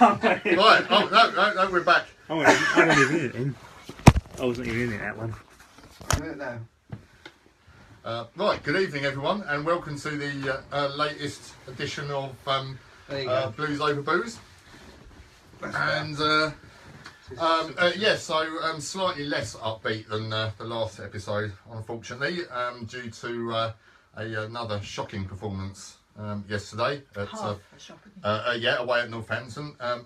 Right, oh, no, we're back. I wasn't even in it then. I wasn't even in it, that one. Right, good evening everyone, and welcome to the latest edition of Blues Over Booze. And so slightly less upbeat than the last episode, unfortunately, due to another shocking performance yesterday at away at Northampton. A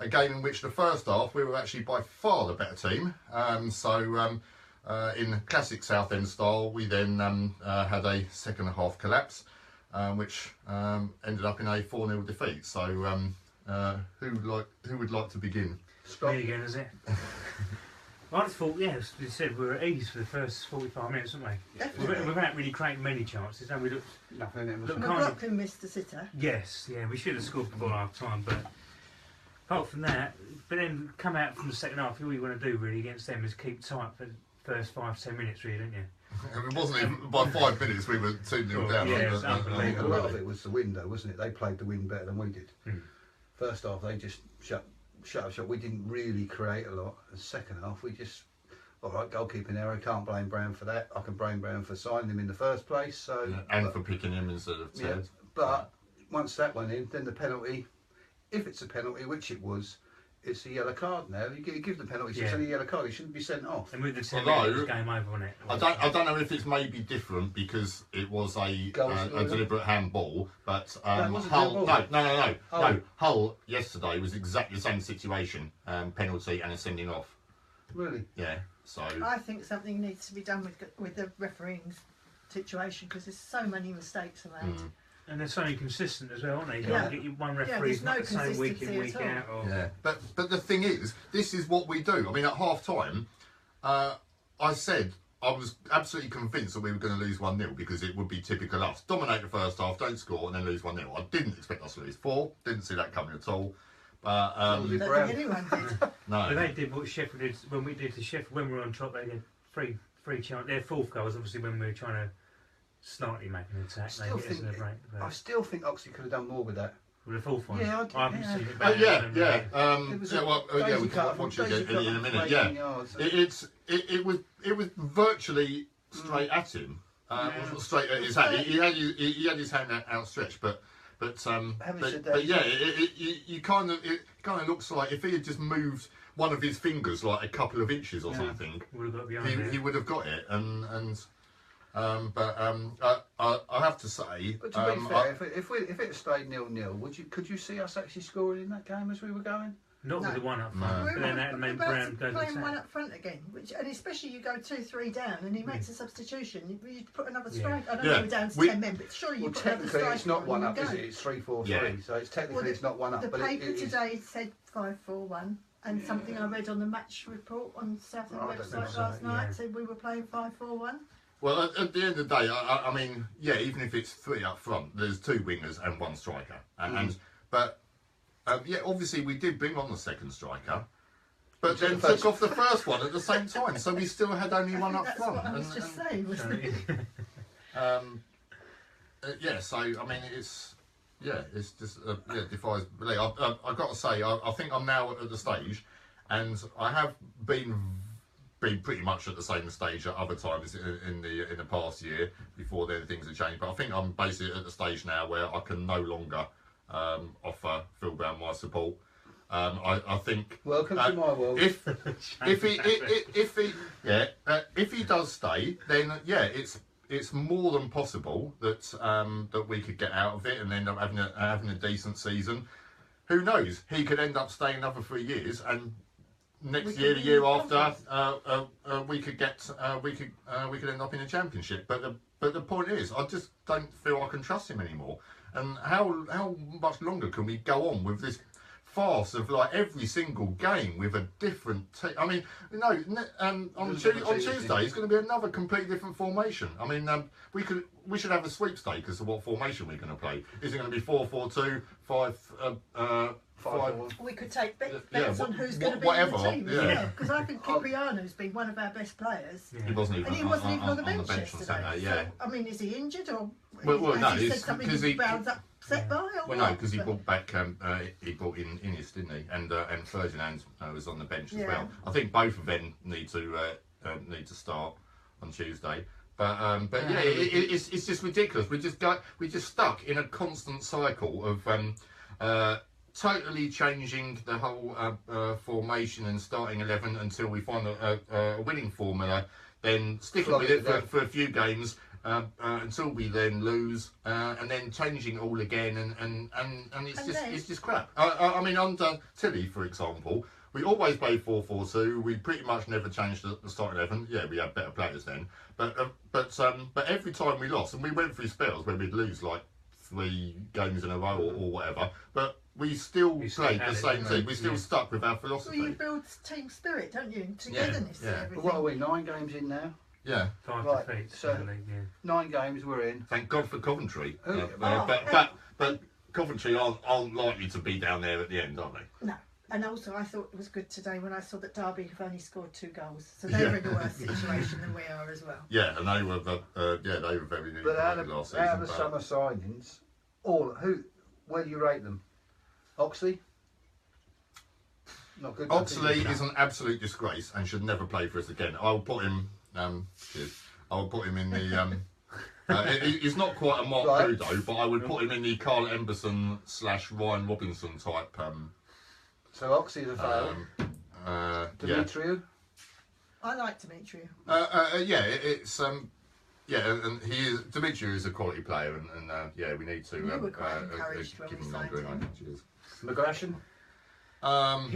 game in which the first half we were actually by far the better team. In classic Southend style, we then had a second half collapse, which ended up in a 4-0 defeat. So, who would like to begin? Me again, is it? I just thought, as you said, we were at ease for the first 45 minutes, weren't we? Definitely. Without really creating many chances, and we looked nothing. McLaughlin missed the sitter. Yes, we should have scored before half time, but apart from that, but then come out from the second half, all you want to do really against them is keep tight for the first 5-10 minutes, really, don't you? It wasn't even by 5 minutes we were 2-0 down. Yeah, it was unbelievable. A lot of it was the wind, though, wasn't it? They played the wind better than we did. First half, they just shut. We didn't really create a lot. The second half, we just, all right, goalkeeping error. Can't blame Brown for that. I can blame Brown for signing him in the first place. So and for picking him instead of Ted. Yeah, but once that went in, then the penalty, if it's a penalty, which it was, it's a yellow card now. You give the penalty, so it's only a yellow card. He shouldn't be sent off. And with the 10 minutes, game over, wasn't it? I don't know if it's maybe different because it was a deliberate handball, but Hull yesterday was exactly the same situation, penalty and a sending off. Really? Yeah. So I think something needs to be done with the refereeing situation because there's so many mistakes around. And they're so inconsistent as well, aren't they? You Yeah. can't get one referee there's no not the same week in, consistency week at out. Or... yeah, but the thing is, this is what we do. I mean, at half time, I said I was absolutely convinced that we were going to lose 1-0 because it would be typical us. Dominate the first half, don't score, and then lose 1-0. I didn't expect us to lose 4. Didn't see that coming at all. But I don't think anyone did. no. But they did what Sheffield did when we did to Sheffield. When we were on top, they did free chance. Their fourth goal was obviously when we were trying to slightly make an attack. I still think Oxley could have done more with that. With the fourth one? Yeah, I haven't seen it Oh, back. we'll watch it in a minute. Yeah, it was virtually straight at him, straight at his hand. He had his hand outstretched, but it kind of looks like if he had just moved one of his fingers like a couple of inches or something, he would have got it. I have to say. But to be fair, if it stayed 0-0, could you see us actually scoring in that game as we were going? Not with the one up front, but then that made Brown go to playing attack. one up front again, and especially you go 2-3 down, and he makes a substitution. You put another strike. I don't know we're down to 10 men, but surely you put another strike. Technically, it's not one up, is it? It's 3-4-3. So it's technically it's not one up. The but paper today said 5-4-1. And something I read on the match report on Southend website last night said we were playing 5-4-1. Well, at the end of the day, I mean, even if it's 3 up front, there's 2 wingers and 1 striker. Obviously we did bring on the second striker, but then took off the first one at the same time, so we still had only 1 up front. That's what I was just saying, wasn't it? So I mean, it's just defies belief. I've got to say, I think I'm now at the stage, and I have been pretty much at the same stage at other times in the past year. Before then, things have changed, but I think I'm basically at the stage now where I can no longer offer Phil Brown my support. I think. Welcome to my world. If he does stay, then it's more than possible that that we could get out of it and end up having a decent season. Who knows? He could end up staying another 3 years, and next year, the year after, we could end up in a championship. But the point is, I just don't feel I can trust him anymore. And how much longer can we go on with this farce of like every single game with a different team? I mean, on Tuesday it's going to be another completely different formation. I mean, we should have a sweepstake as to what formation we're going to play. Is it going to be 4-4-2, 5? We could take bets on who's going to be in the team as well. Because I think Cipriano's been one of our best players. He wasn't even on the bench yesterday. on Saturday. So, I mean, is he injured or? No, he said something because he Brown's upset by or Well, no, what? because he But- brought back he brought in Innes, didn't he? And Ferdinand was on the bench as Yeah. well. I think both of them need to start on Tuesday. But yeah, it's just ridiculous. We're just stuck in a constant cycle of totally changing the whole formation and starting 11 until we find a winning formula, then sticking with it for a few games until we then lose, and then changing it all again, and it's just crap. I mean, under Tilly, for example, we always played 4-4-2. We pretty much never changed the starting 11. Yeah, we had better players then, but every time we lost, and we went through spells where we'd lose like 3 games in a row or whatever, but we still played the same team. We still stuck with our Well, philosophy. you build team spirit, don't you? Togetherness Yeah. and everything. But what are we, 9 games in now? Yeah. 5 Right, defeats so- in the league, yeah. 9 games we're in. Thank God for Coventry. Oh. But Coventry aren't likely to be down there at the end, are they? No. And also, I thought it was good today when I saw that Derby have only scored 2 goals, so they're in a worse situation than we are as well. Yeah, and they were very nearly But out promoted of, last out season. of the but- summer signings, where do you rate them? Oxley? Not good. Oxley is an absolute disgrace and should never play for us again. I'll put him. I'll put him in the. He's not quite a Mark Right. Kudo, but I would put him in the Carl Emberson / Ryan Robinson type. So Oxley's a fail. Yeah. Demetriou? I like Demetriou. Yeah, it's yeah, and Demetriou is a quality player, and yeah, we need to You were quite encouraged when give we him signed longer. him. Cheers. McGrashan?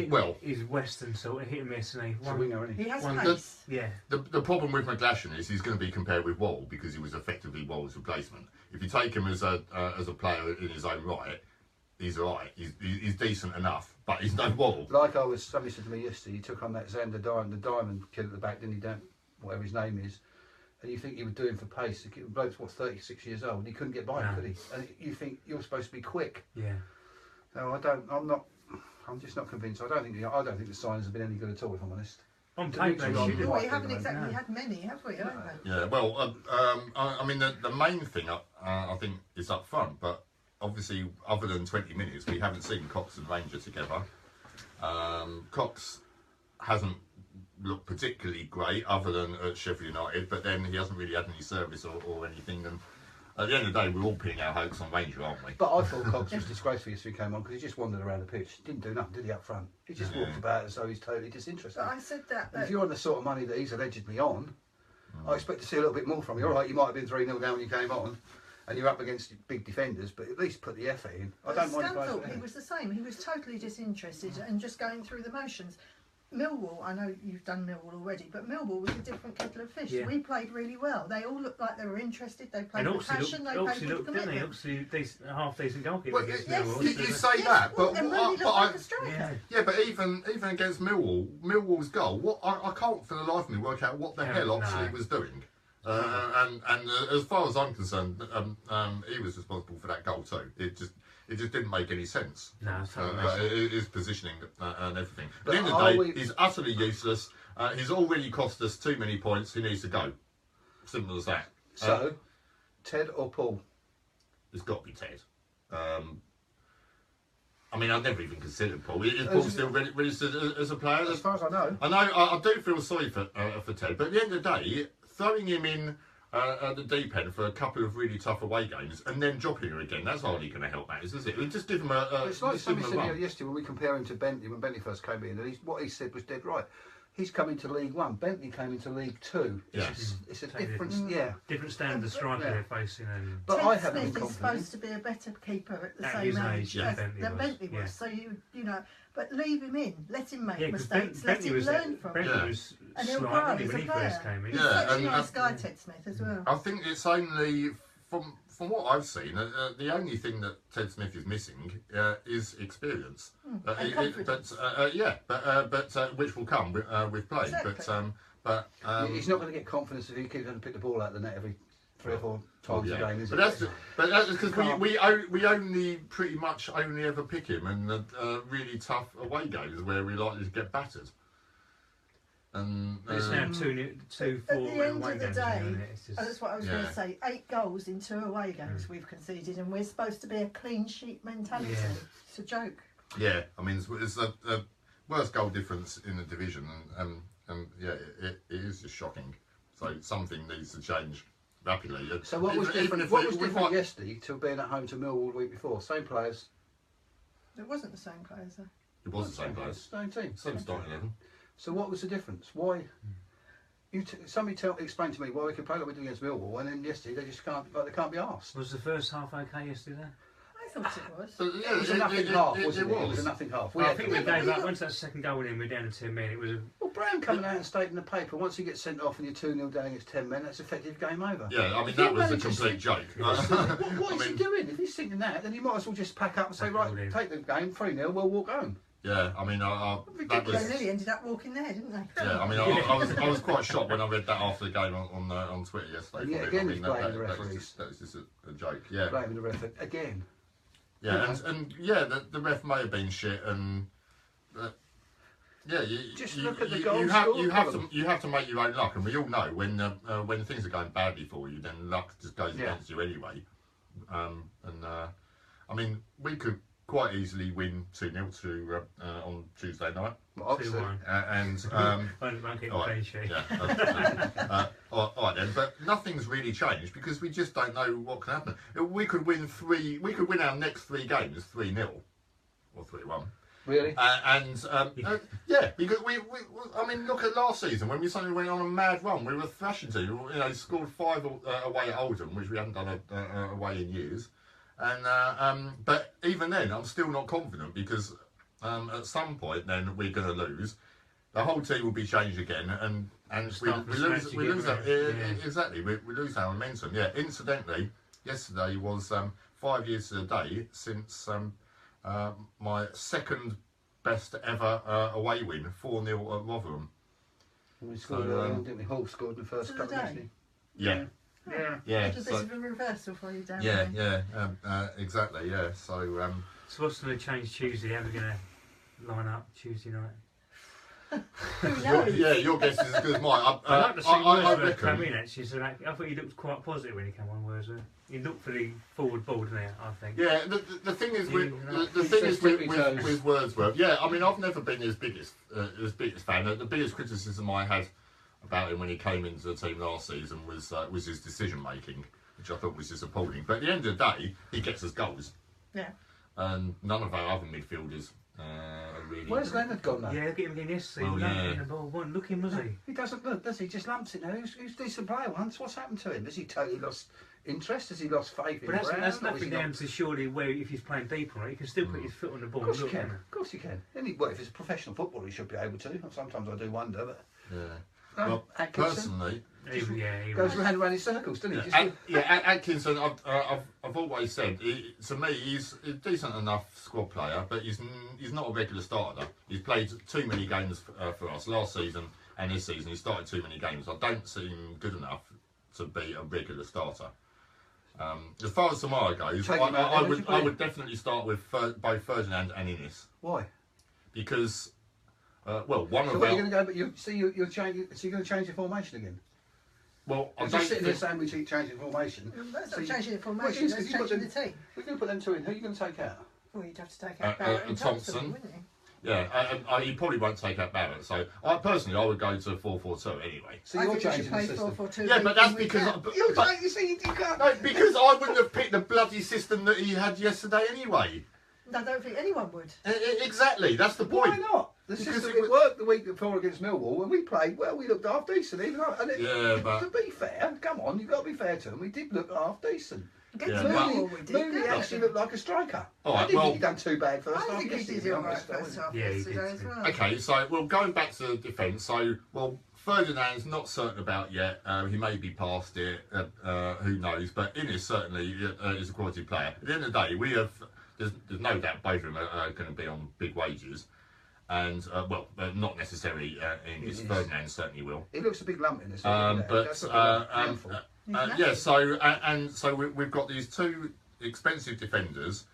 Well, He's Western sort of hit and miss, and It's a winger, isn't he? He has One pace. yeah. the problem with McGlashan is he's going to be compared with Wall because he was effectively Wall's replacement. If you take him as a player in his own right, he's alright. He's decent enough, but he's no Wall. Like somebody said to me yesterday, he took on that Xander Diamond, the Diamond kid at the back, didn't he? Whatever his name is. And you think he would do him for pace. The bloke's, 36 years old, and he couldn't get by him, No. could he? And you think you're supposed to be quick. Yeah. No, I'm just not convinced. I don't think the signings have been any good at all, if I'm honest. On paper, Demetriou, they should Oh, have. we haven't No. exactly had many, have we? Either? Yeah, well, I mean the main thing I think is up front, but obviously other than 20 minutes, we haven't seen Cox and Ranger together. Cox hasn't looked particularly great other than at Sheffield United, but then he hasn't really had any service or anything. And at the end of the day, we're all pinning our hopes on Ranger, aren't we? But I thought Cox was disgraceful yesterday he came on because he just wandered around the pitch. Didn't do nothing, did he, up front? He just walked about as though he's totally disinterested. But I said that. And if you're on the sort of money that he's allegedly on, I expect to see a little bit more from you. All right, you might have been 3-0 down when you came on, and you're up against big defenders, but at least put the effort in. I don't mind if I Scunthorpe, he was the same. He was totally disinterested and just going through the motions. Millwall, I know you've done Millwall already, but Millwall was a different kettle of fish. Yeah. We played really well. They all looked like they were interested. They played And with passion. They played Oxley with looked, didn't he? commitment. Oxley, a half decent goalkeeper Well, against Yes, Millwall. you so- say that, but and what- really looked but like I- a striker. Yeah. Yeah, but even against Millwall's goal, what I can't for the life of me work out what the hell No. Oxley was doing. And as far as I'm concerned, he was responsible for that goal too. It just didn't make any sense. No, it's not nice. His positioning and everything. At But the end of are the day, we- he's utterly useless. He's already cost us too many points. He needs to go. Simple as that. So, Ted or Paul? It's got to be Ted. I mean, I've never even considered Paul. Is Paul still registered as a player? As far as I know. I know. I do feel sorry for Ted, but at the end of the day, throwing him in at the deep end for a couple of really tough away games and then dropping him again, that's hardly going to help matters, is it? We just give him It's like just give him somebody a said run. yesterday when we compare him to Bentley, when Bentley first came in, and what he said was dead right. He's come into League One. Bentley came into League Two. Yeah. It's a Totally difference. different. Yeah. Different standard of striker Yeah. they're facing. And But Ted I haven't Smith been is confident. supposed to be a better keeper at the At same his age age, yeah, as Bentley than was, Bentley was. yeah. So you know, but leave him in. Let him make yeah, because mistakes. Let Bentley him was learn from Bentley it. Yeah. was And he'll slight, grow wasn't he, as when a he player. first came in. He's Yeah, such a and- nice guy, Ted Smith, as well. I think it's only from what I've seen, the only thing that Ted Smith is missing is experience. And confidence. But which will come with play. Exactly. But He's not going to get confidence if he keeps going to pick the ball out of the net every 3 or 4 times a game, is but it? that's because we only pretty much only ever pick him in the really tough away games where we're likely to get battered. And It's now 2-4 At the end away of the games, day, isn't it? It's just, that's what I was going Yeah. to say. 8 goals in 2 away games we've conceded, and we're supposed to be a clean sheet mentality. Yeah. It's a joke. yeah, I mean, it's the worst goal difference in the division, and yeah, it is just shocking. So something needs to change rapidly. So what was Even different? if What was we different might- yesterday to being at home to Millwall the week before? Same players. It wasn't the same players, though. It was the same place. Same team. Same starting 11. So what was the difference? Why? Somebody explain to me why we could play like we did against Millwall, and then yesterday they just can't. Like they can't be asked. was the first half okay yesterday? I thought it was. But yeah, It was a nothing half, it wasn't it? It was was. a nothing half. Well, I had think the- we gave up. Once that second goal went in, we're down to 10 men. It was a Well, Brown coming out and stating in the paper, once you get sent off and you're 2-0 down against 10 men, that's effective game over. Yeah, I mean, If that you was a manage to complete sit- joke. What is I he mean, doing? If he's thinking that, then you might as well just pack up and say, Pack it right, all in. take the game, 3-0, we'll walk home. yeah, I mean, that Ridiculous. was. They nearly ended up walking there, didn't they? Yeah, I mean, I was quite shocked when I read that after the game on Twitter yesterday. And yet I again mean, he's blaming the referees. that was just a joke. Yeah, Blaming the ref again. yeah, and yeah, the ref may have been shit, and yeah, Just you, look at the you, goal you have scored. you have to make your own luck, and we all know when things are going badly for you, then luck just goes Yeah. against you anyway. I mean, we could quite easily win 2-0 to on Tuesday night. Well, obviously. 2-1. And Won't get all the right, clean sheet. yeah, all right then. But nothing's really changed because we just don't know what can happen. We could win our next 3 games 3-0 or 3-1. Really? Yeah, because I mean, look at last season when we suddenly went on a mad run. We were thrashing team. You know, scored 5 away at Oldham, which we haven't done away in years. And but even then, I'm still not confident because at some point then we're going to lose. The whole team will be changed again, and we lose that. Exactly, we lose our momentum. Yeah. Incidentally, yesterday was 5 years to the day since my second best ever away win, 4-0 at Rotherham. We scored, So, didn't we? Hull scored in the first To the couple of day? minutes. Yeah. Yeah. Yeah. It's a bit of a reversal for you, Dan. Yeah. Exactly. Yeah. So. So what's going to change Tuesday? How are we going to line up Tuesday night? Who knows? Yeah, your guess is as good as mine. I'd like to see I Wordsworth come reckon. in actually. So I thought he looked quite positive when he came on Wordsworth. He looked for the forward ball, didn't he? I think. Yeah, the thing is with Yeah, the thing is with, Tippy with, toes. with Wordsworth. Yeah, I mean I've never been his biggest fan. The biggest criticism I had about him when he came into the team last season was his decision making, which I thought was just appalling. But at the end of the day, he gets us goals, Yeah. and none of our other midfielders are really. Where's Leonard gone now? Yeah, look at him again yesterday. Well, Lumping yeah. the ball. Wasn't looking, was he? He doesn't look, does he? Just lumps it now. Who's decent player once? What's happened to him? Has he totally lost interest? Has he lost faith in But that's Brown? that's Or is nothing he not- down to surely where if he's playing deeper, right? He can still put his foot on the ball. Of course and he look, can. Of course he can. Well, if he's a professional footballer, he should be able to. Sometimes I do wonder, but Yeah. No, Well, Atkinson personally, He goes was. round in circles, doesn't he? Atkinson. I've always said to me he's a decent enough squad player, but he's not a regular starter. He's played too many games for us last season and this season. He started too many games. I don't see him good enough to be a regular starter. As far as tomorrow goes, Take him out, I then, would you would put him? definitely start with both Ferdinand and Innes Why? because one So of what are you our going to go? But you're changing. So you're going to change your formation again? well, I You're don't just sitting there think, saying we keep changing formation. That's So not you- changing the Well, formation, it's- that's you've got changing the them- team. We're going to put them two in. Who are you going to take out? Well, you'd have to take out Barrett and and Thompson, Thompson. wouldn't you? yeah, he probably won't take out Barrett. So I personally I would go to 4-4-2 anyway. So I you're think we should changing the play system. 4-4-2. Yeah, but that's we because can. You see, you can't. no, because I wouldn't have picked the bloody system that he had yesterday anyway. I don't think anyone would. Exactly, that's the Why point. not? The Because system it it was- worked the week before against Millwall when we played well. We looked half decent, even though. And Yeah, but- to be fair, come on, you've got to be fair to him. We did look half decent. Against Yeah, Millwall we did. Mooney didn't actually we? looked like a striker. All I right, didn't well- think he done too bad first I half. think he Yes, did to be all right honest, first half Yeah, he did yesterday as too. well. Okay, so well, going back to the defence. So well, Ferdinand's not certain about yet. He may be past it. Who knows? But Innes certainly is a quality player. At the end of the day, we have. There's no doubt both of them are going to be on big wages, and not necessarily Innes. Innes. Ferdinand certainly will. He looks a big lump in this. But yeah, so we've got these two expensive defenders,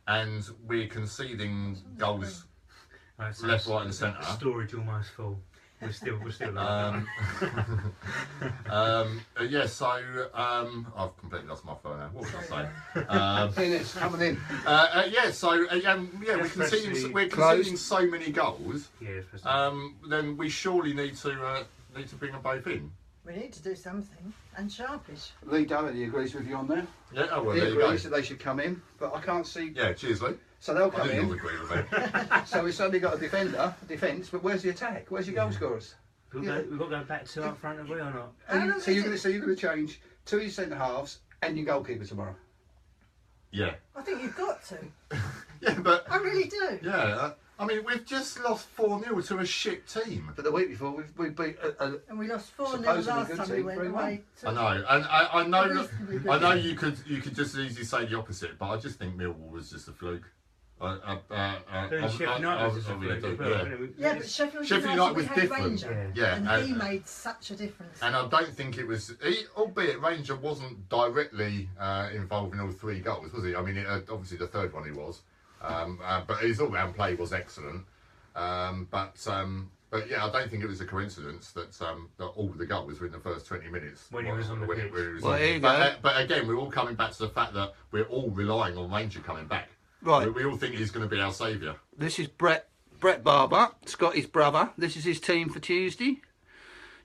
and we're conceding goals Right, so left, right, and centre. Storage almost full. We're still like Um, yeah, so I've completely lost my phone now. What was I saying? Innes coming in. Yeah, so yeah, we're Especially conceding so many goals. that. Yeah, especially. Then we surely need to bring them both in. We need to do something. And sharpish. Lee Doherty agrees with you on there. Yeah, oh, well, He there you go. agrees that they should come in, but I can't see. Yeah, cheers, Lee. So they'll I come didn't all in. agree with me. So we've suddenly got a defence, but where's the attack? Where's your goal scorers? We've got to go back to up front, have we, or not? How long So is you're going to change 2 of your centre halves and your goalkeeper tomorrow. Yeah. I think you've got to. Yeah, but I really do. yeah, I mean, we've just lost 4-0 to a shit team. But the week before we beat And we lost 4-0 Supposedly last good time we team, went 3-1. away. I know, and I know, reasonably good I know team. you could just easily say the opposite, but I just think Millwall was just a fluke. Then Sheffield United was just a really fluke do, as well, yeah. wasn't it? Yeah, but Sheffield Sheffield United, United we was had different. Ranger. Yeah, And he and- made such a difference. And I don't think it was, albeit Ranger wasn't directly involved in all 3 goals, was he? I mean, obviously the third one he was, but his all-round play was excellent. But yeah, I don't think it was a coincidence that all the goals were in the first 20 minutes. When he was on the pitch. Well, there you go. But again, we're all coming back to the fact that we're all relying on Ranger coming back. Right. We all think he's going to be our saviour. This is Brett Barber, Scotty's brother. This is his team for Tuesday.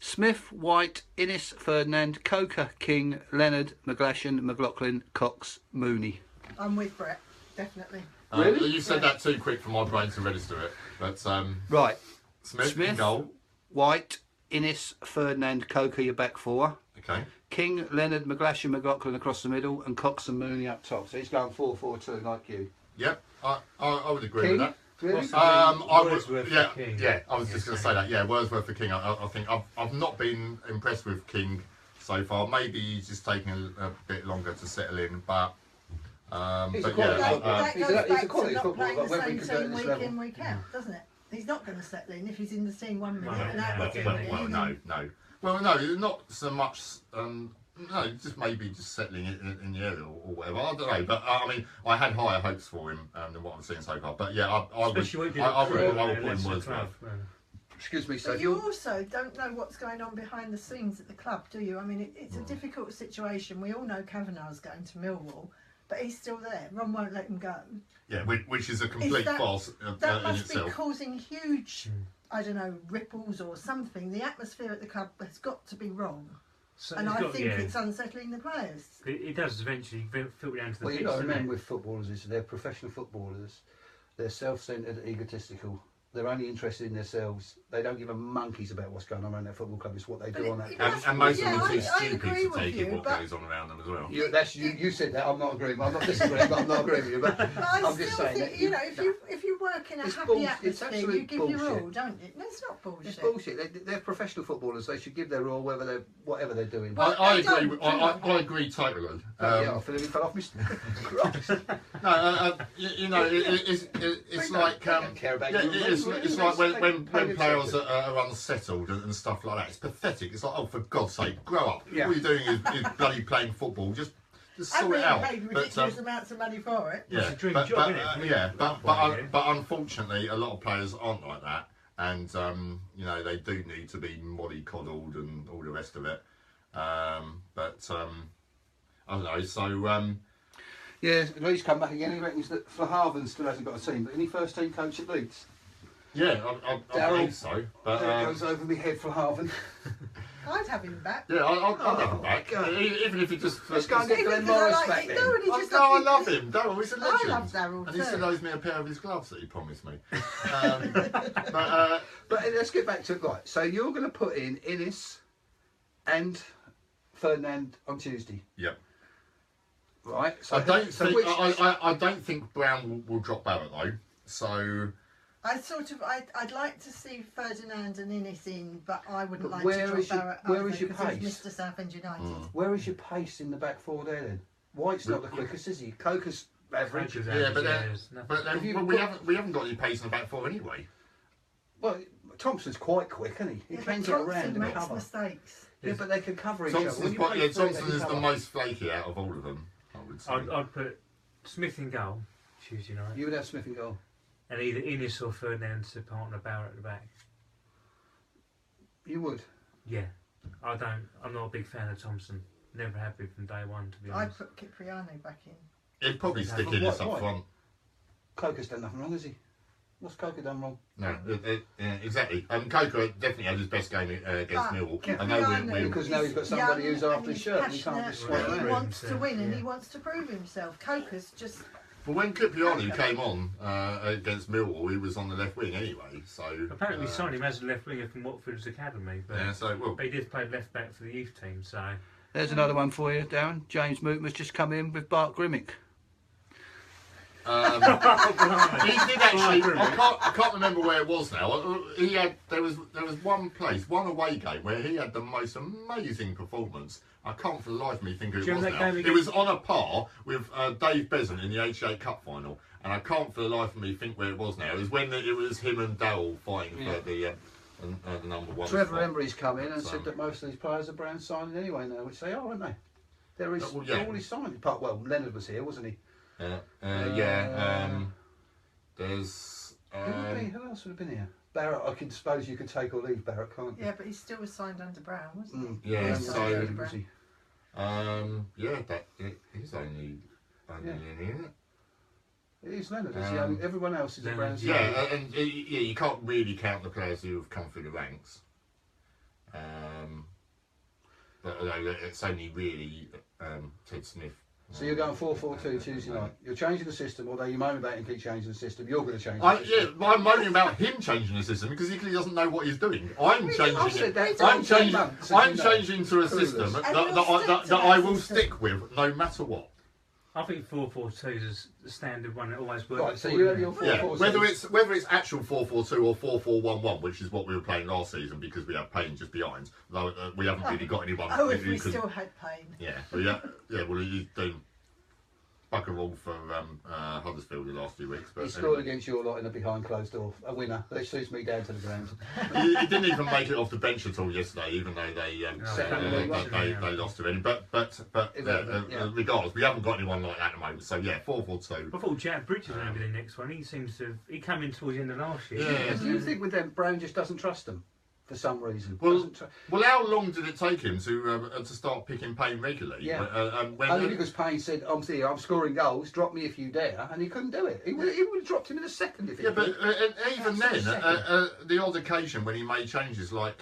Smith, White, Innes, Ferdinand, Coker, King, Leonard, McGlashan, McLaughlin, Cox, Mooney. I'm with Brett, definitely. Really? You said that too quick for my brain to register it. But Right. Smith in Smith. goal. White, Innes, Ferdinand, Coker, your back 4. Okay. King, Leonard, McGlashan, McLaughlin across the middle, and Cox and Mooney up top. So he's going 4-4-2 like you. Yep. I would agree King, with that. really? I would, Wordsworth for yeah, King. yeah. I was just going to say that. Yeah, Wordsworth for King. I think I've not been impressed with King so far. Maybe he's just taking a bit longer to settle in, but He's but a quality yeah, footballer. that He's goes a back quality to not footballer, playing but the whether he same can do it at team this week level. in, week out, doesn't it? He's not going to settle in if he's in the team one minute Well, and out no, the well, minute. well, no. Well, no, not so much. No, just maybe just settling it in the area or whatever. I don't know, but I mean, I had higher hopes for him than what I'm seeing so far. But yeah, I would Especially when he did I it would for put him Leicester Wordsworth. Club, Excuse me, so But if you you're... also don't know what's going on behind the scenes at the club, do you? I mean, it's a difficult situation. We all know Kavanagh's going to Millwall, but he's still there. Ron won't let him go. Yeah, which is a complete that- farce That in must be itself. causing huge, I don't know, ripples or something. The atmosphere at the club has got to be wrong. So And it's I got- think yeah. it's unsettling the players. It does eventually filter down to the Well, pitch, you've got to doesn't remember it? with footballers is they're professional footballers. They're self-centred, egotistical. They're only interested in themselves. They don't give a monkeys about what's going on around their football club. It's what they But do on that it- pitch. And most Yeah, of them are too I stupid agree to with take in you, what but- goes on around them as well. You said that. I'm not agreeing. I'm not disagreeing, but I'm not agreeing with you. But But I I'm still just saying think, that you know, if you work in a It's happy bullshit. It's atmosphere, you absolute give your bullshit. all, don't you? No, it's not bullshit. it's bullshit. They're professional footballers. They should give their all, whatever they're doing. Well, I they agree. don't, I agree totally. Yeah, I feel he fell off my Christ. No, you know, it's like they don't care about yeah, you. it's They like when pay players attention. are unsettled and stuff like that. It's pathetic. It's like, oh, for God's sake, grow up. Yeah. All you're doing is bloody playing football. Just I'm sort it being out. paid ridiculous amounts of money for it. Yeah, It's a dream but, job, but, isn't it? For me, yeah, football, yeah. but unfortunately, a lot of players aren't like that, and you know, they do need to be mollycoddled and all the rest of it. I don't know. So Yeah, Leeds come back again. He reckons that Verhaven still hasn't got a team, but any first team coach at Leeds? yeah, I Darryl- believe so. But There it goes over my head, Verhaven. I'd have him back. yeah, I'll have him Oh, back, God. even if he just. Let's go and get Even Glenn because I Morris like back it. then. No, and he I, just no, I like- love him. Darryl, he's a I legend. love Darryl And he too. still owes me a pair of his gloves that he promised me. But let's get back to it. Right, so you're going to put in Innes and Ferdinand on Tuesday, Yep. right? So I don't so think which- I don't think Brown will drop Barrett though. So I'd like to see Ferdinand and Innes in, but I wouldn't But like where to drop is your- Barrett where either, is your 'cause he's pace? Mr. Southend United. Where is your pace in the back four there then? White's not the quickest, is he? Coker's average. Coaches yeah, but then, there's nothing. but then If you well, put- we haven't got any pace in the back four anyway. Well, Thompson's quite quick, isn't he? He Yeah, can but get around Thompson and makes cover. mistakes. Yeah, but they can cover each other. When Johnson's you quite, play yeah, three, they Johnson can is the cover. most flaky out of all of them. I would say. I'd put Smith in goal Tuesday night, You would have Smith in goal. and either Innes or Ferdinand to partner Barrett at the back. You would. Yeah, I'm not a big fan of Thompson. Never have been from day one, to be I'd honest. put Cipriani back in. He'd probably Yeah, stick but in this why- up why? front. Coker's done nothing wrong, has he? What's Coker done wrong? No, yeah, exactly. Coker definitely had his best game against But Millwall. I know Cipriani Because now he's got somebody young who's after and his he's shirt and he can't passionate just swat and around. he wants to win and Yeah. he wants to prove himself. Coker's just But when Cipriani came on against Millwall, he was on the left wing anyway. So Apparently, we signed him as a left winger from Watford's academy, but, Yeah, so well, but he did play left back for the youth team. So There's another one for you, Darren. James Mootman's just come in with Bart Grimmick. he did actually. I can't remember where it was now. He had there was one away game where he had the most amazing performance. I can't for the life of me think who it Do you was remember that now. game It was on a par with Dave Besan in the 88 Cup final, and I can't for the life of me think where it was now. It was when it was him and Dowell fighting for the number one. Trevor spot. Embry's come in and So- said that most of these players are brand signing anyway now, which they are, aren't they? They're well, yeah. already signed. Apart, well, Leonard was here, wasn't he? There's. Who else would have been here? Barrett, I can suppose you could take or leave Barrett, can't you? yeah, but he still was signed under Brown, wasn't Mm. he? Yeah, He was so- signed under was Brown. he? He's only Yeah. in it. It is Leonard. It's the only, everyone else is a Leonard, brand Yeah, signing. and you can't really count the players who have come through the ranks. But it's only really Ted Smith. So you're going 4-4-2 Tuesday night. You're changing the system, although you moan about him keep changing the system. You're going to change the Yeah, system. but I'm moaning about him changing the system because he clearly doesn't know what he's doing. I'm I changing said it. that I'm 10 changing. months, I'm as you know. changing to a Clueless. system And that you'll stick to I that will system. stick with no matter what. I think 4-4-2 is the standard one that always works. Right, so you have your Yeah, 4-4-2. whether it's actual 4-4-2 or 4-4-1-1, which is what we were playing last season because we have Payne just behind. Though we haven't really got anyone. Oh, if who we could- still had Payne. Yeah, well, he's doing bugger all for Huddersfield the last few weeks. But He scored against your lot in a behind closed door. A winner. That suits me down to the ground. he didn't even make it off the bench at all yesterday, even though they lost to him. But regardless, we haven't got anyone like that at the moment. So yeah, 4-4-2. I thought Jack Bridges was going to be the next one. He seems to he came in towards the end of last year. Yeah. Do you think with them, Brown just doesn't trust them for some reason? Well, Doesn't tr- Well, how long did it take him to start picking Payne regularly? Yeah. When, only because Payne said, I'm scoring goals, drop me if you dare, and he couldn't do it. He would have dropped him in a second if he yeah, but could. even then, the odd occasion when he made changes like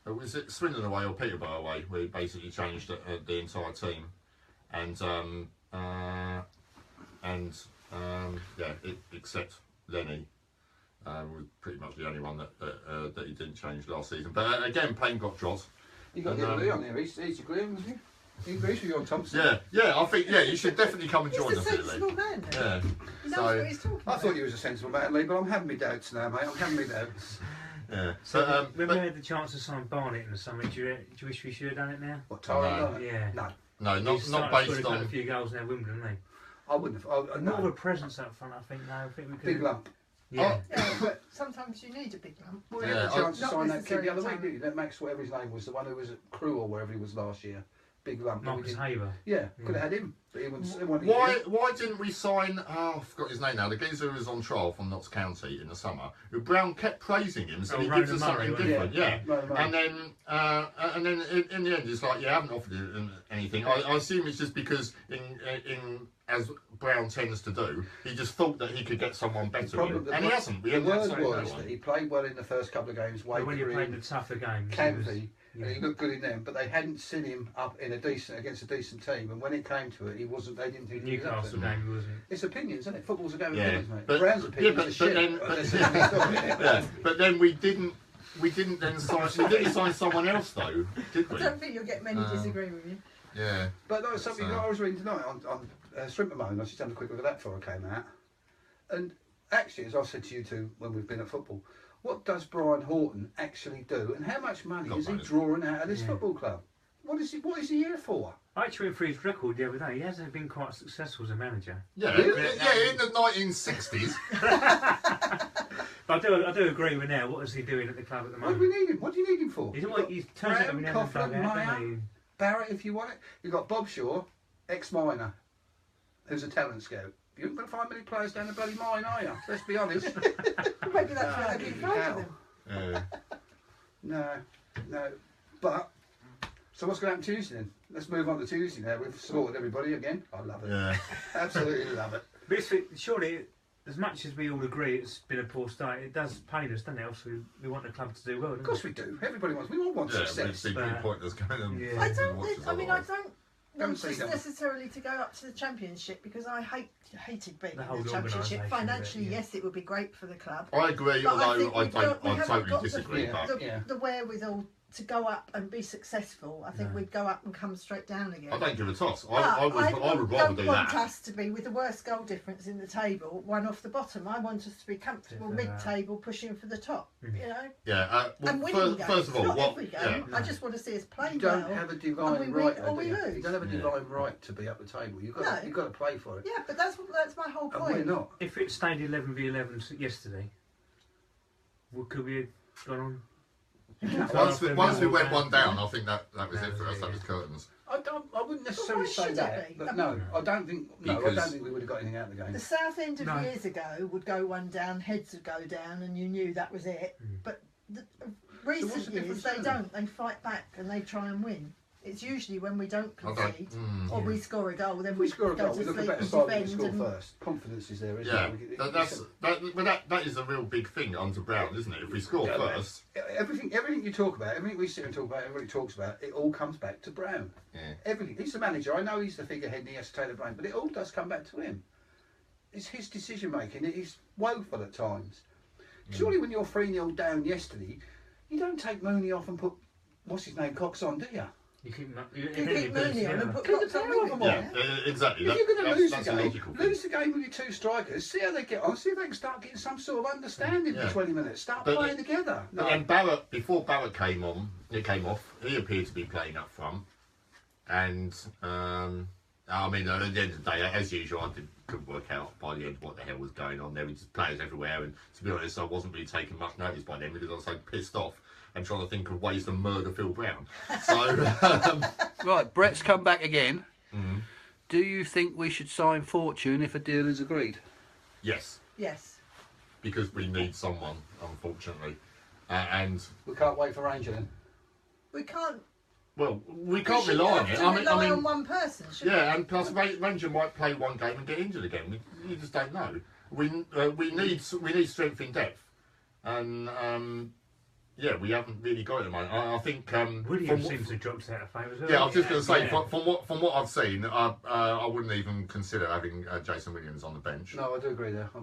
was it Swindon away or Peterborough away, where he basically changed the entire team, and except Lenny. Was pretty much the only one that he didn't change last season. But again, Payne got dropped. You got and, the Lee on there. He's agreeing with you. He agrees with you on Thompson. Yeah. I think you should definitely come and He's join a us, Lee. sensible man. Then. Yeah. He knows So- what he's talking I about. thought you was a sensible man, Lee, but I'm having my doubts now, mate. I'm having my doubts. Yeah. So when we but- had the chance to sign Barnett in the summer, do you wish we should have done it now? What, Tyrone? No. Donnelly? Yeah. No, no, He's not started based scoring on. a few goals now, Wimbledon, hasn't I wouldn't have. he? No. More of a presence up front, I think. No, I think we could. Big lump. Yeah. Yeah, but sometimes you need a big lump. Well, Yeah, you had the chance to Not sign that kid the necessarily other week, talent. didn't you? That Max, whatever his name was, the one who was at Crewe or wherever he was last year. Big lump. that we Marcus didn't- Haber. Yeah, could have had him, but he wouldn't. Why didn't we sign? Oh, I forgot his name now. The geezer who was on trial from Notts County in the summer. Who Brown kept praising him, so Oh, he Ronan gives us Murray, something wasn't he? different. Yeah. Ronan Murray. And then in the end, it's like, I haven't offered you anything. I assume it's just because in as Brown tends to do, he just thought that he could get someone better, and he hasn't. We The haven't had word signed no was one. that he played well in the first couple of games. But when you Wakery, played the tougher games, Campy, yeah. and he looked good in them, but they hadn't seen him up in against a decent team. And when it came to it, he wasn't. They didn't think he was up Newcastle to it. game, he wasn't. It's opinions, isn't it? Football's a game of Yeah, opinions, mate. but- Brown's opinions yeah, are but shit. then- Unless it's mixed up in it. Yeah, but then we didn't then sign. We didn't sign someone else though, did I we? don't think you'll get many disagree with you. Yeah. But that was something So- that I was reading tonight on Shrimpamone. I was just having a quick look at that before I came out. And actually, as I said to you two when we've been at football, what does Brian Horton actually do, and how much money Got is he money. drawing out of this Yeah. football club? What is he here for? I actually went through his record the other day. He hasn't been quite successful as a manager. Yeah, Really? yeah, in the 1960s. But I do agree with now. What is he doing at the club at the What do we moment? need him? What do you need him for? He's You've always got he turns up every Brown, now and Coughlin, then, Meyer, doesn't he? Barrett, if you want it. You've got Bob Shaw, ex-miner, who's a talent scout. You ain't going to find many players down the bloody mine, are you? Let's be honest. Maybe that's why they've been Bloody fighting hell. them. Yeah. No. But so what's going to happen Tuesday then? Let's move on to Tuesday now. We've slaughtered everybody again. I love it. Yeah. Absolutely love it. But surely, as much as we all agree it's been a poor start, it does pain us, doesn't it? Obviously, we want the club to do well, Of don't course we do. Everybody wants. We all want Yeah, success. it'd be pointless going and Yeah. I watching don't. I mean, I otherwise. don't want say us that. necessarily to go up to the championship because I hated being The in whole the championship. organisation of it, Financially, yeah. yes, it would be great for the club. I agree, But although think I we've got- we I haven't totally got disagree. the- But Yeah. The wherewithal to go up and be successful. I think No. we'd go up and come straight down again. I don't give a toss. But I would rather don't do want that. us to be with the worst goal difference in the table, one off the bottom. I want us to be comfortable Yeah. mid-table, pushing for the top. Mm. You know, Yeah. Well, and winning games. first of all, not what? every game. Yeah. I just want to see us play You don't well. have a and divine we right, win or we do you? lose. You don't have a Yeah. divine right to be up the table. You've got No. to, you've got to play for it. Yeah, but that's my whole And point. we're not. If it stayed 11v11 yesterday, could we have gone on? Once we went one down, Yeah. I think that was it for us. That was curtains. I wouldn't necessarily why say should it that, be? but no, I don't think. No, I Because- don't think we would have got anything out of the game. The South End of No. years ago would go one down, heads would go down, and you knew that was it. Mm. But what's recent the years, difference they then? don't. They fight back and they try and win. It's usually when we don't I don't. concede or Yeah. we score a goal, then If we score a go goal, to we look a sleep better and side when we defend. score And first. Confidence is there, isn't Yeah, it? that is a real big thing under Brown, isn't it? If we score Yeah, first, Everything you talk about, everything we sit and talk about, everybody talks about, it all comes back to Brown. yeah. Everything. He's the manager. I know he's the figurehead and he has to take the blame, but it all does come back to him. It's his decision making. It is woeful at times. Surely when you're 3-0 down yesterday, you don't take Mooney off and put, what's his name, Cox on, do you? You keep, you keep Mooney on and put Keep the Cox on power with of him. them Yeah, Yeah. exactly. If you're going to lose that's the a game, logical thing. lose the game with your two strikers, see how they get on, see if they can start getting some sort of understanding Yeah. for 20 minutes, start But playing together. But then Barrett, before Barrett came off, he appeared to be playing up front. And, I mean, at the end of the day, as usual, I couldn't work out by the end what the hell was going on. There were just players everywhere. And to be honest, I wasn't really taking much notice by then because I was so pissed off and trying to think of ways to murder Phil Brown. So, Right, Brett's come back again. Mhm. Do you think we should sign Fortune if a deal is agreed? yes, Yes. because we need someone, unfortunately. And, We can't wait for Ranger then. We can't. well, we can't we rely on have it. to rely I on mean, one person, should yeah, and plus Ranger might play one game and get injured again. You just don't know. We need strength in depth, and yeah, we haven't really got it at the moment. I think William from what- seems to have dropped out of favour as well. yeah, I was just going to say Yeah. from what I've seen, I wouldn't even consider having Jason Williams on the bench. No, I do agree there. I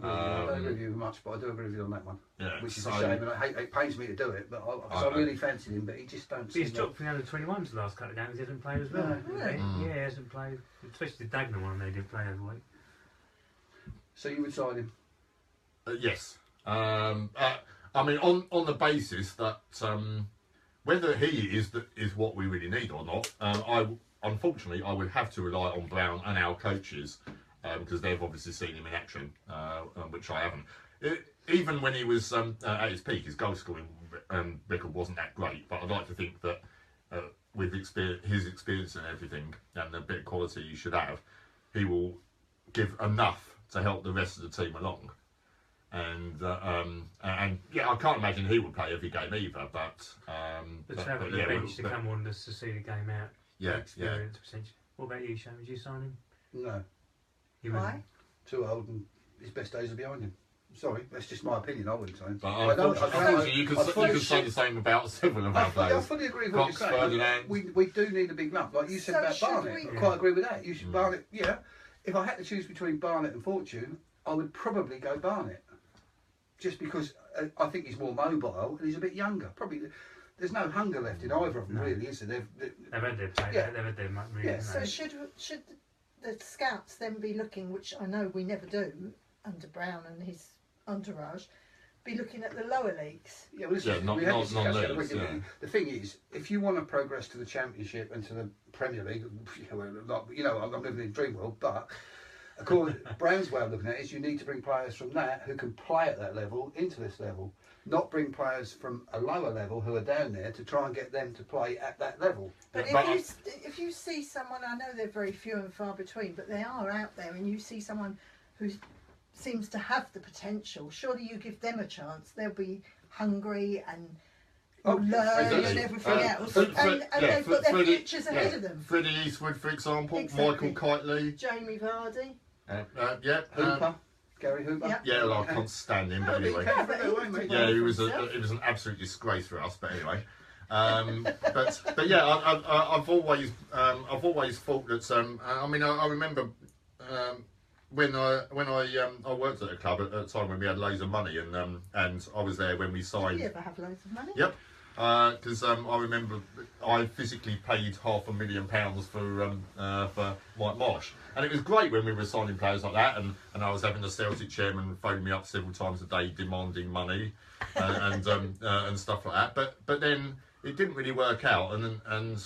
don't agree with you much, but I do agree with you on that one. Yeah, Which is so- a shame, and it pains me to do it, but I know. really fancied him, but he just don't seem He's dropped from the under 21s the last couple of games. He hasn't played as well. No. Really? Mm. Yeah, he hasn't played. Especially the Dagenham one, they didn't play the other week. So you would sign him? Yes. I mean, on the basis that whether he is what we really need or not, unfortunately I would have to rely on Brown and our coaches because they've obviously seen him in action, which I haven't. Even when he was at his peak, his goal scoring record wasn't that great. But I'd like to think that with his experience and everything, and the bit of quality he should have, he will give enough to help the rest of the team along. And yeah, I can't imagine he would play every game either. But But to have on the yeah, bench to come on just to see the game out. Yeah, experience potentially. What about you, Shane? Would you sign him? No. You Why? wouldn't? Too old and his best days are behind him. Sorry, that's just my opinion. I wouldn't sign him. But I don't- I unfortunately, you I could fully say the same about several of our I players. fully agree with what Cox, you're saying. Ferdinand. We do need a big lump, like you said So about should Barnett. we- I quite agree with that. You should Barnett. Yeah, if I had to choose between Barnett and Fortune, I would probably go Barnett, just because I think he's more mobile and he's a bit younger. Probably there's no hunger left in either of them, really, is there? They've had their play. Yeah. They've had their really. Yeah. So should the scouts then be looking, which I know we never do under Brown and his entourage, be looking at the lower leagues? Yeah, well, Yeah, not- we had not- this discussion non-leagues, originally. yeah. The thing is, if you want to progress to the Championship and to the Premier League, you know, I'm living in a dream world, but according to Brown's way of looking at it, is you need to bring players from that who can play at that level into this level, not bring players from a lower level who are down there to try and get them to play at that level. But But if you see someone, I know they're very few and far between, but they are out there, and you see someone who seems to have the potential, surely you give them a chance. They'll be hungry and you'll learn exactly. and everything else. Fre- And yeah, they've got their Freddie- futures ahead of them. Freddie Eastwood, for example, Exactly. Michael Kitely, Jamie Vardy. Hooper, Gary Hooper. Yeah. yeah, well, I can't stand him, but anyway. Yeah, but he Yeah, did Yeah, well he for was himself. it was an absolute disgrace for us, but anyway. But yeah, I've always thought that I mean I remember when I worked at a club at a time when we had loads of money and I was there when we Did signed. you ever have loads of money? Yep. Because I remember I physically paid £500,000 for Mike Marsh, and it was great when we were signing players like that, and I was having the Celtic chairman phone me up several times a day demanding money and stuff like that. But then it didn't really work out, and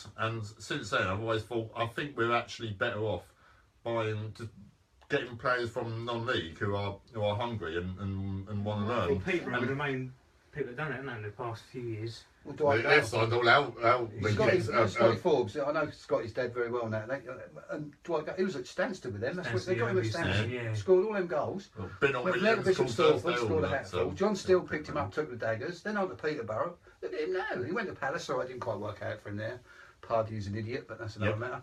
since then I've always thought I think we're actually better off buying just getting players from non-league who are hungry and want to Well, learn. people are the main people that have done it, haven't they, in the past few years. Well, Dwight They've signed all our Scotty Forbes, I know Scotty's dead very well now. And Dwight, he was at Stansted with them. That's what they got him at Stansted, Stansted. yeah. Scored all them goals. Been on Went from there to Williams, Bishop called Stortford, Thursday, scored a all that, hatful. John Steele picked him up, took the daggers. Then on to Peterborough. Look at him now. He went to Palace, so I didn't quite work out for him there. Pardew's an idiot, but that's another Yep. matter.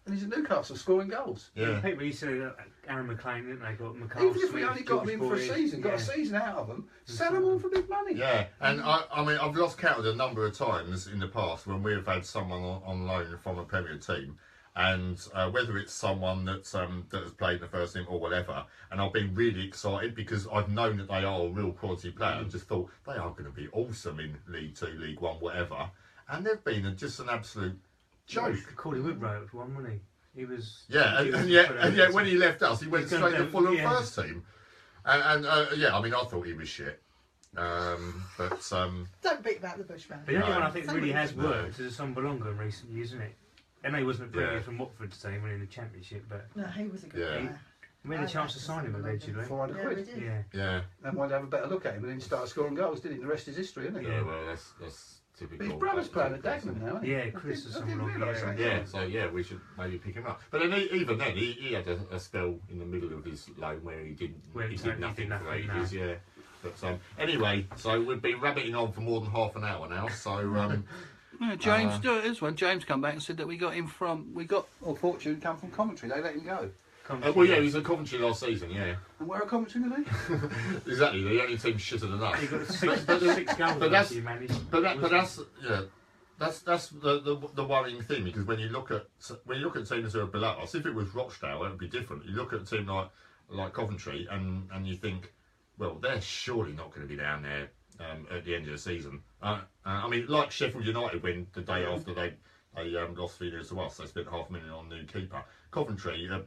And he's at Newcastle scoring goals. Yeah. People used to Aaron McLean, didn't they? Got McCall Even if we Smith, only got him in for a George season, got a Boyd, season out of them, sell them on for big money. Yeah, and I mean, I've lost count of the number of times in the past when we've had someone on loan from a Premier team, and whether it's someone that has played in the first team or whatever, and I've been really excited because I've known that they are a real quality player and just thought they are going to be awesome in League 2, League 1, whatever, and they've been just an absolute joke. Cordy Woodrow one, wasn't he? He was. Yeah, he was and put yet over when to- he left us, he went He's gonna straight to go- Fulham yeah. first team, and yeah, I mean, I thought he was shit, but Don't beat about the bush, man. The only No. one I think really has No. worked is Assombalonga in recent years, isn't it? And he wasn't a Premier Yeah. from Watford's team winning the Championship, but No, he was a good Yeah. player. we had I a chance liked to sign him Assombalonga. eventually. 400 Yeah, we quid. did. Yeah. yeah, And wanted to have a better look at him and then started scoring goals, didn't he? The rest is history, isn't it? Yeah. well, that's typical. But his brother's playing at Dagenham now, isn't he? Yeah, Chris I didn't Assombalonga, realise yeah. that. Yeah, so yeah, we should maybe pick him up. But then even then, he had a spell in the middle of his loan where he did nothing for ages. Yeah. But anyway, so we've been rabbiting on for more than half an hour now. So Yeah, James, this one. James come back and said that we got Fortune come from Coventry. They let him go. well, yeah, he was at Coventry last season. Yeah, And where are Coventry going to be? exactly. The only team shitter than us. He got six, But- but- six goals but last year, managed. But that's yeah. That's the worrying thing, because when you look at teams who are below us, if it was Rochdale, it would be different. You look at a team like Coventry, and you think, well, they're surely not going to be down there at the end of the season. I mean, like Sheffield United, when the day after they lost 3-0 to us, they spent $500,000 on a new keeper. Coventry, I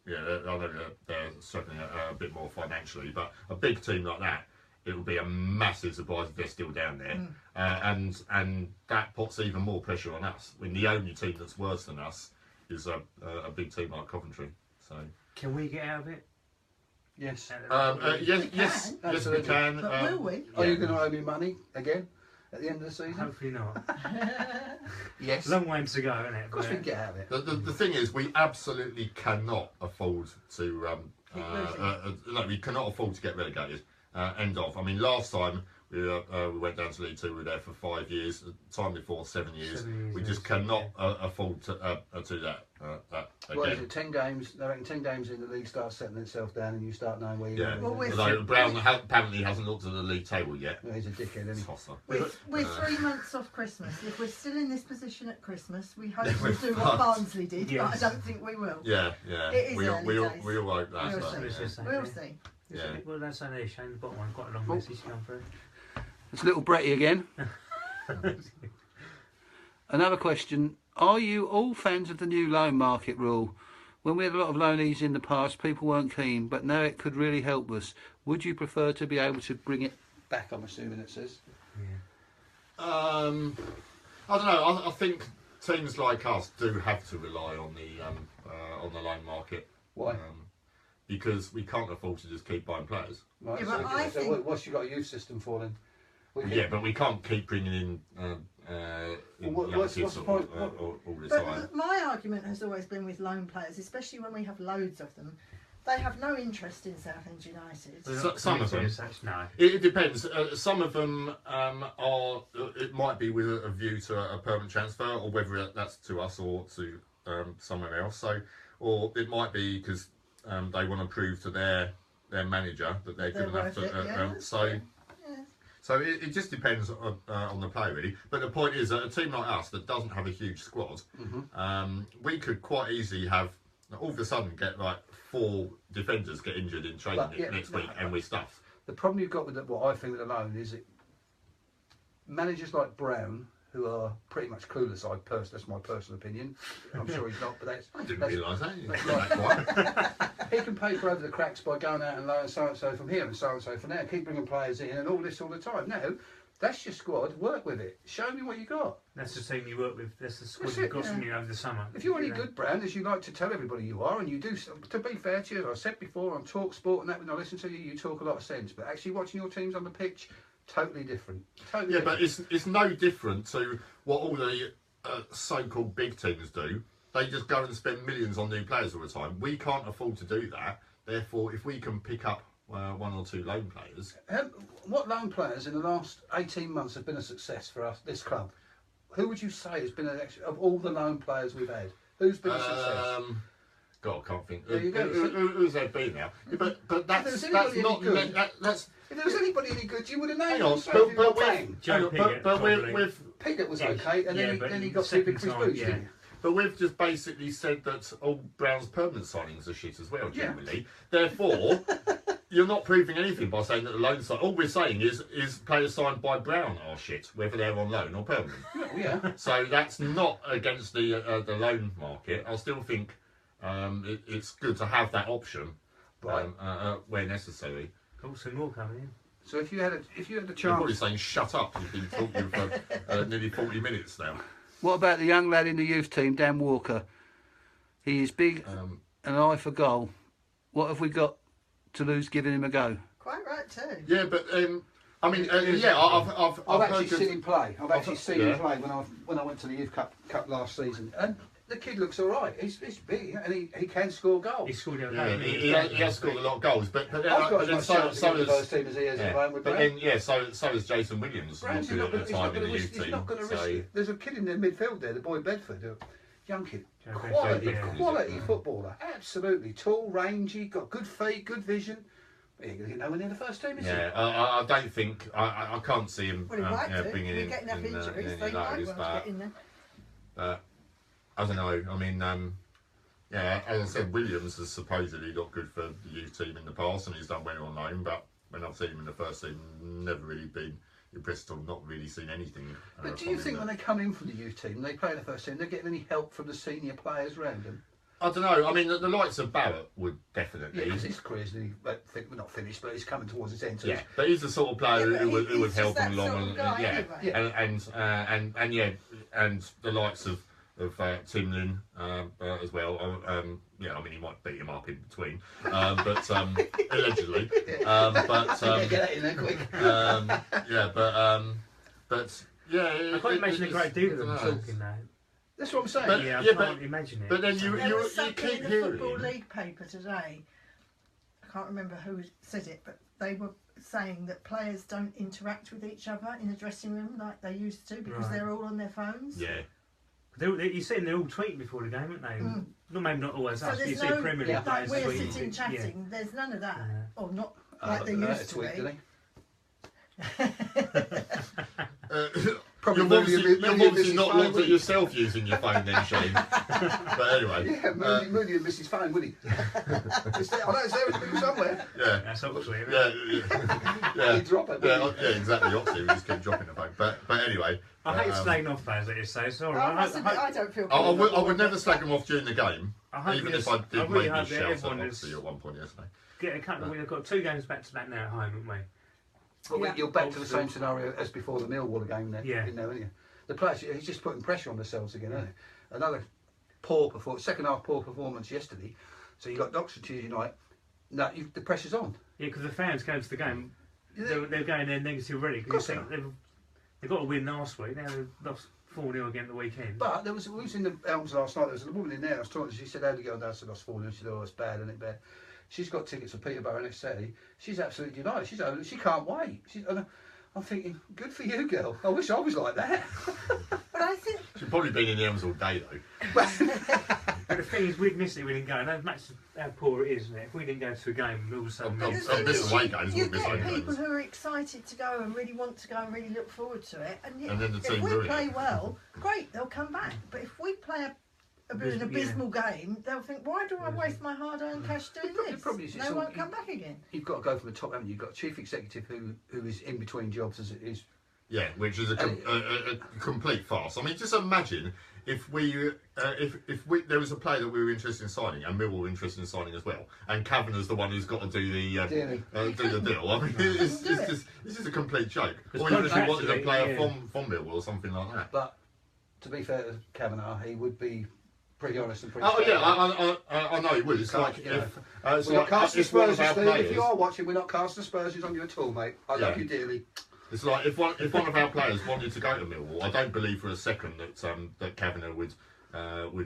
know they're struggling a bit more financially, but a big team like that, it would be a massive surprise if they're still down there, and that puts even more pressure on us. When the only team that's worse than us is a big team like Coventry. So Can we get out of it? Yes. yes, we Absolutely. can. But will we? Are you going to owe me money again at the end of the season? Hopefully not. Yes. Long way to go, isn't it? Of course we can get out of it. The thing is, we absolutely cannot afford to. No, we cannot afford to get relegated. End of. I mean, last time we went down to League 2, we were there for 5 years. The time before, 7 years. 7 years, We just yes, cannot afford to do that What is again. it? 10 games. I reckon 10 games in the league starts settling itself down, and you start knowing where you're Yeah. going. Well, we're- Although Brown apparently hasn't looked at the league table yet. He's a dickhead, isn't he? Tosser. We're 3 months off Christmas. If we're still in this position at Christmas, we hope Then we'll we're do what fucked. Barnsley did, Yes. but I don't think we will. Yeah, yeah. It is we all early days. hope that. We'll but, see. It's just like We'll that. see. Yeah. Well, that's only a shame. The bottom one, quite a long Oh. message come through. It's little Bretty again. Another question. Are you all fans of the new loan market rule? When we had a lot of loanees in the past, people weren't keen, but now it could really help us. Would you prefer to be able to bring it back, I'm assuming it says? I don't know. I think teams like us do have to rely on the loan market. Why? Because we can't afford to just keep buying players. Right, Yeah, so, but I so think- what's you got a youth system for then? We can- Yeah, but we can't keep bringing in Well, young what's kids the point? all the But time. my argument has always been with loan players, especially when we have loads of them. They have no interest in Southend United. Some of them. As such, no. It depends. Some of them are. It might be with a view to a permanent transfer, or whether that's to us or to somewhere else. So, or it might be because they want to prove to their manager that they're good enough to. So it just depends on the player really. But the point is that a team like us that doesn't have a huge squad, we could quite easily have all of a sudden get like 4 defenders get injured in training next week, and we're stuffed. The problem you've got with what I think with the loan is that managers like Brown, who are pretty much clueless, that's my personal opinion. I'm sure he's not, but I didn't realise that. that's right. He can paper over the cracks by going out and loan so and so from here and so from there. Keep bringing players in and all this all the time. No, that's your squad. Work with it. Show me what you got. That's the team you work with. That's the squad That's you've it, got yeah. from you over the summer. If you're any good, Brown, as you like to tell everybody you are, and you do, to be fair to you, as I said before on Talk Sport and that, when I listen to you, you talk a lot of sense. But actually watching your teams on the pitch, totally different. Totally Yeah, different. but it's no different to what all the so-called big teams do. They just go and spend millions on new players all the time. We can't afford to do that. Therefore, if we can pick up 1 or 2 loan players, What loan players in the last 18 months have been a success for us, this club? Who would you say has been of all the loan players we've had? Who's been a success? God, I can't think. There you go. Who's there been now? But that's there's that's anybody not any good- that's. If there was anybody any good, you would have named Hang them on, straight but if you got with bang. Joe Pigott, probably. with Pigott was Yeah, okay, and yeah, then but he got second too big for his time, boots, yeah. didn't he? But we've just basically said that all Brown's permanent signings are shit as well, Yeah. generally. Therefore, you're not proving anything by saying that the loan sign. All we're saying is players signed by Brown are shit, whether they're on loan or permanent. Yeah. So that's not against the loan market. I still think it's good to have that option Right. where necessary. Also more coming in. So if you had the You're probably chance, saying shut up. You've been talking for nearly 40 minutes now. what about the young lad in the youth team, Dan Walker? He is big, an eye for goal. What have we got to lose giving him a go? Quite right too. Yeah, but I mean, I've actually heard seen him play. I've actually seen yeah. him play when I went to the Youth Cup last season, and the kid looks all right. He's big, and he can score goals. He scored the other Yeah, day. he has scored a lot of goals, but then, I've got but as then much so chance to get the has first team as he has at home with but Brown. then so has Jason Williams. Brown's Not not good at the time in the youth he's team. not going to risk So it. There's a kid in the midfield there, the boy Bedford, a young kid, Joe quality, Bedford, yeah. quality footballer, absolutely tall, rangy, got good feet, good vision. But he ain't going to get nowhere near the first team, is he? yeah, I don't think I can't see him Well, he might do. bringing We in get enough in, injuries, in so he might those, want to get in there. but I don't know. I mean, yeah, as I said, Williams has supposedly got good for the youth team in the past, and he's done well on loan. But when I've seen him in the first team, never really been impressed or not really seen anything. But do from you him think that- when they come in from the youth team, they play in the first team, they're getting any help from the senior players around them? I don't know. I mean, the likes of Barrett would Yeah, definitely. because his career's nearly, not finished, but he's coming towards its end. So Yeah, but he's the sort of player Yeah, but who would he's help just him that along, sort of guy yeah, anyway. Yeah. and yeah, and the likes of Timlin as well. Yeah, I mean he might beat him up in between, but allegedly. But get that in there quick. yeah, but yeah, I can't imagine a great deal of them I don't know. talking now. That's what I'm saying. But- Yeah, I yeah, can't imagine it. But then you There was something keep in the hearing. Football League paper today. I can't remember who said it, but they were saying that players don't interact with each other in the dressing room like they used to because Right. they're all on their phones. Yeah. You see them, they're all tweeting before the game, aren't they? No, maybe not always So us, but you there's see no, Premier League Yeah. like players we're tweeting. sitting chatting, there's none of that. Yeah. Or not like they That used to tweet, be. didn't You've Probably obviously, Moody you've and obviously Mrs. not phone, looked at wouldn't you? yourself using your phone then, Shane. But anyway, Yeah, Moody and Mrs. Phone, would he? It's there, I know it's there in the middle somewhere. yeah. That's Oxley, isn't it? Yeah. He'd drop it, Yeah, wouldn't he? yeah, exactly. Opposite, we just keep dropping the phone. But anyway, I hate slagging off fans, like you say. It's all I, right. must admit, I don't feel I comfortable would with never it. slag them off during the game, I hope even this- if I I did really maybe hope that shout at everyone is- Oxley at one point yesterday. Get a couple. We've got 2 games back to back now at home, haven't we? But Yeah. you're back to the same scenario as before the Millwall game there, Yeah. you know, aren't you? The players, he's just putting pressure on themselves again, isn't it? Another poor performance, second half poor performance yesterday. So you got Oxford Tuesday night. No, the pressure's on. Yeah, because the fans going to the game, Yeah. they're going there negative already. Of course Because they've got to win last week. Now they've lost 4-0 again the weekend. But we was in the Elms last night. There was a woman in there. I was talking to her. She said, "How did you go down?" I said, "Lost 4-0." She said, "Oh, it's bad, isn't it bad?" She's got tickets for Peterborough and SC. She's absolutely delighted. She can't wait. And I'm thinking, good for you, girl. I wish I was like that. But I think She's probably been in the Elms all day though. But the thing is, we'd miss it if we didn't go. No matter how poor it is, isn't it? If we didn't go to a game, all of a sudden... Oh, the oh, thing this is, away games you wouldn't miss get away people games. who are excited to go and really want to go and really look forward to it. And, And then the if team we ruin play it. well, great, they'll come back. But if we play an Yeah. abysmal game, they'll think, why do I waste my hard-earned cash doing The this? problem is it's They all- won't come back again. You've got to go from the top, haven't you? You've got a chief executive who is in between jobs as it is. Yeah, which is a complete farce. I mean, just imagine if we there was a player that we were interested in signing, and Millwall were interested in signing as well, and Kavanagh's the one who's got to do the deal. I mean, it's just a complete joke. Or even if you wanted a player from Millwall or something like that. But to be fair to Kavanagh, he would be pretty honest and pretty. Oh straight. yeah, I know he would. It's Can't, like you know. if it's We're not like casting if one of aspersions, our Steve. If players. you are watching, we're not casting aspersions on you at all, mate. I love Yeah. you dearly. It's like if one of our players wanted to go to Millwall, I don't believe for a second that Kavanagh would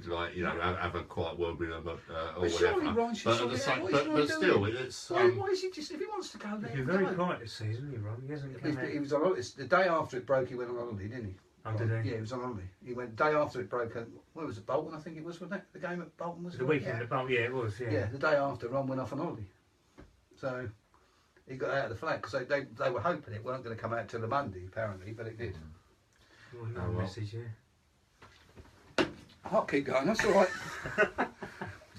like have a quiet word with them or But surely whatever. Ron should But, sort at the it out. same, What is but Ron still, doing? it's Why is he just? If he wants to go, He's let been him very go. quiet this season, hasn't he, Ron? He hasn't come out. He was on holiday. The day after it broke, he went on holiday, didn't he? Oh, did he? Yeah, he was on holiday. He went day after it broke. Where was it? Bolton, I think it was, wasn't it? The game at Bolton was The it? weekend, Yeah. about, yeah, it was, yeah. Yeah, the day after, Ron went off on holiday. So he got out of the flag because they were hoping it weren't going to come out till the Monday, apparently, but it did. Well, no Oh, well. message, yeah. I'll keep going. That's all right.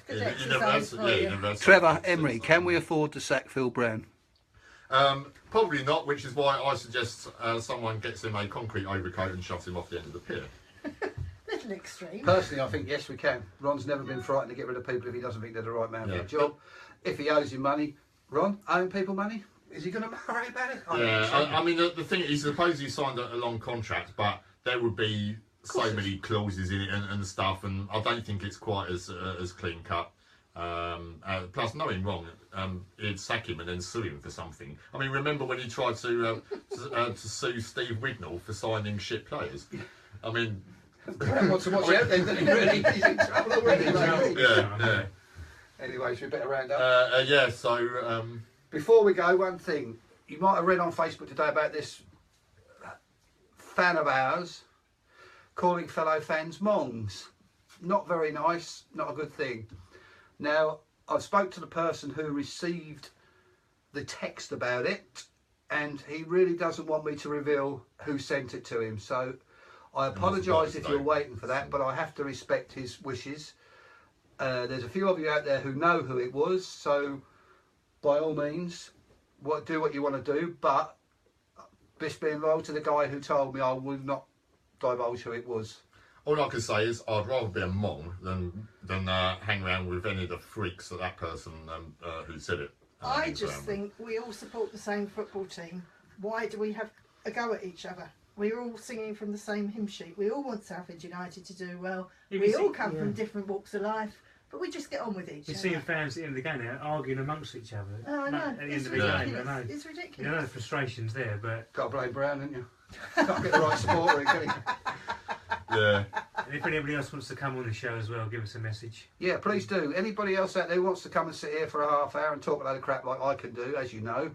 Good you exercise never had for to- you. never had to- Trevor Emery, can we afford to sack Phil Brown? Probably not, which is why I suggest someone gets him a concrete overcoat and shoves him off the end of the pier. Little extreme. Personally, I think yes, we can. Ron's never been frightened to get rid of people if he doesn't think they're the right man for Yeah. the job. If he owes you money, Ron, owing people money, is he going to worry about it? I don't think so. I mean, the thing is, suppose he signed a long contract, but there would be so many clauses in it and stuff, and I don't think it's quite as clean cut. Plus, knowing Ron, he'd sack him and then sue him for something. I mean, remember when he tried to sue Steve Wignall for signing shit players? I mean, Brown wants to watch out then, doesn't he? Really? He's in trouble already. mate. yeah. Anyway, so we better round up. Yeah. So Before we go, one thing. You might have read on Facebook today about this fan of ours calling fellow fans mongs. Not very nice, not a good thing. Now, I spoke to the person who received the text about it, and he really doesn't want me to reveal who sent it to him. So I apologise if you're waiting for that, but I have to respect his wishes. There's a few of you out there who know who it was, so by all means, do what you want to do, but just being loyal to the guy who told me, I will not divulge who it was. all I can say is I'd rather be a mong than hang around with any of the freaks that person who said it. I hangs just around with. think we all support the same football team. Why do we have a go at each other? We're all singing from the same hymn sheet. We all want Southend United to do well. You We see- all come yeah. from different walks of life, but we just get on with each You're other. seeing fans at the end of the game now arguing amongst each other. Oh, I know. At the end It's of the game, I ridiculous. know. It's You ridiculous. know the frustration's there, but Got to blame Brown, haven't you? Can't get the right supporter in, can he? Yeah. and if anybody else wants to come on the show as well, give us a message. Yeah, please do. Anybody else out there who wants to come and sit here for a half hour and talk a load of crap like I can do, as you know,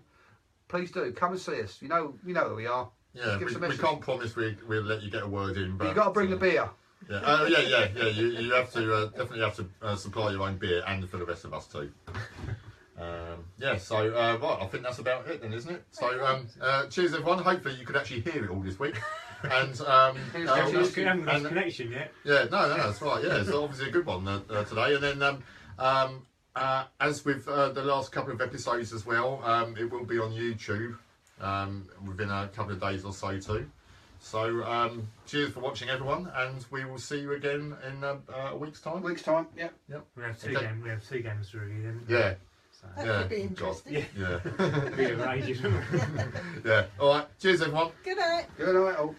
please do. Come and see us. You know who we are. Yeah, Give us a we message. can't promise we'll let you get a word in, but But you've got to bring the beer. Yeah, You have to definitely have to supply your own beer, and for the rest of us too. So right, I think that's about it then, isn't it? So cheers everyone. Hopefully you could actually hear it all this week. And We haven't got a connection yet. yeah, no, that's right. Yeah, it's obviously a good one today. And then as with the last couple of episodes as well, it will be on YouTube within a couple of days or so too. So cheers for watching everyone, and we will see you again in a week's time. Week's time, yeah. We have two Okay. games. We have 2 games to review. Then, haven't we? Yeah, So, That Yeah, could be God. interesting. yeah. yeah, be a bit of ages. yeah. All right, cheers everyone. Good night. Good night, all.